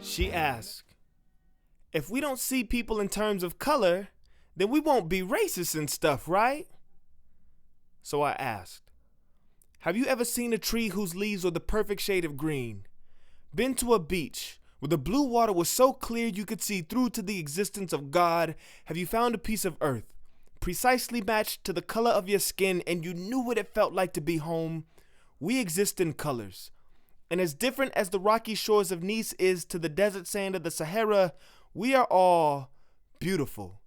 She asked, if we don't see people in terms of color, then we won't be racist and stuff, right? So I asked, have you ever seen a tree whose leaves were the perfect shade of green? Been to a beach where the blue water was so clear you could see through to the existence of God? Have you found a piece of earth precisely matched to the color of your skin and you knew what it felt like to be home? We exist in colors. And as different as the rocky shores of Nice is to the desert sand of the Sahara, we are all beautiful.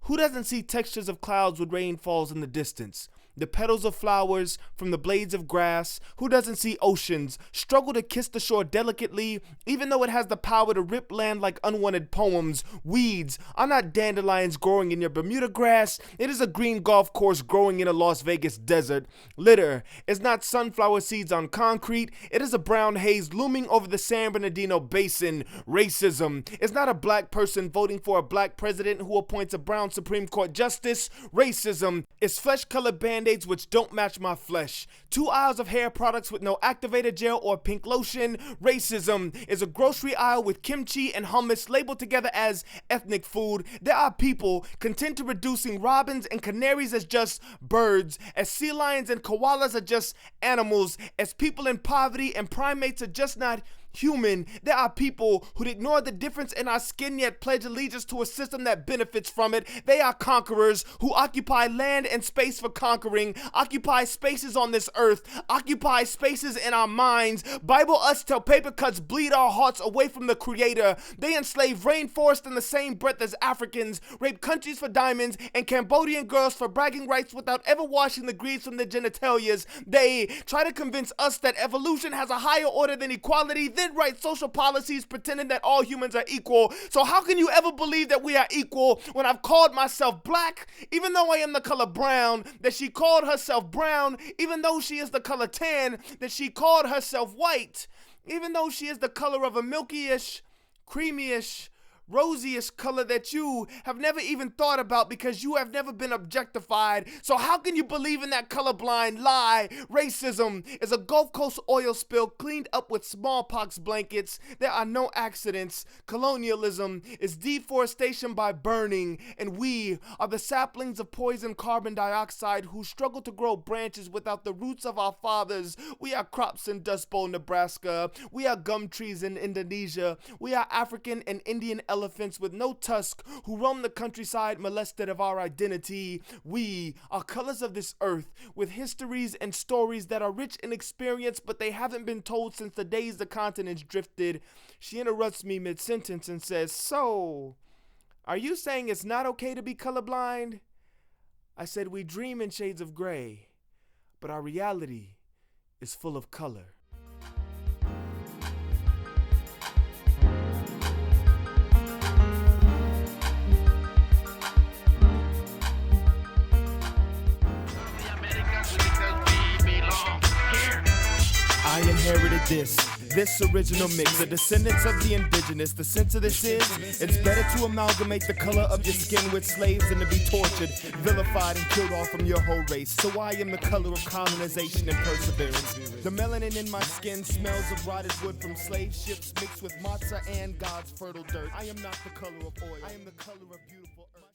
Who doesn't see textures of clouds when rain falls in the distance? The petals of flowers from the blades of grass? Who doesn't see oceans struggle to kiss the shore delicately, even though it has the power to rip land like unwanted poems? Weeds are not dandelions growing in your Bermuda grass. It is a green golf course growing in a Las Vegas desert. Litter is not sunflower seeds on concrete. It is a brown haze looming over the San Bernardino Basin. Racism is not a black person voting for a black president who appoints a brown Supreme Court justice. Racism is flesh-colored band-aids which don't match my flesh. 2 aisles of hair products with no activator gel or pink lotion. Racism is a grocery aisle with kimchi and hummus labeled together as ethnic food. There are people content to reducing robins and canaries as just birds, as sea lions and koalas are just animals, as people in poverty and primates are just not human. There are people who ignore the difference in our skin yet pledge allegiance to a system that benefits from it. They are conquerors who occupy land and space for conquering, occupy spaces on this earth, occupy spaces in our minds, Bible us till paper cuts bleed our hearts away from the Creator. They enslave rainforests in the same breath as Africans, rape countries for diamonds, and Cambodian girls for bragging rights without ever washing the grease from their genitalias. They try to convince us that evolution has a higher order than equality, then write social policies pretending that all humans are equal. So how can you ever believe that we are equal when I've called myself black, even though I am the color brown, that she called herself brown, even though she is the color tan, that she called herself white, even though she is the color of a milky-ish, creamy-ish, rosyish color that you have never even thought about because you have never been objectified. So how can you believe in that colorblind lie? Racism is a Gulf Coast oil spill cleaned up with smallpox blankets. There are no accidents. Colonialism is deforestation by burning, and we are the saplings of poison carbon dioxide who struggle to grow branches without the roots of our fathers. We are crops in Dust Bowl, Nebraska. We are gum trees in Indonesia. We are African and Indian elephants with no tusk who roam the countryside molested of our identity. We are colors of this earth with histories and stories that are rich in experience, but they haven't been told since the days the continents drifted. She interrupts me mid-sentence and says, so, are you saying it's not okay to be colorblind? I said, we dream in shades of gray, but our reality is full of color. I inherited this original mix, the descendants of the indigenous. The sense of this is, it's better to amalgamate the color of your skin with slaves than to be tortured, vilified, and killed off from your whole race. So I am the color of colonization and perseverance. The melanin in my skin smells of rotted wood from slave ships mixed with matzah and God's fertile dirt. I am not the color of oil, I am the color of beautiful earth.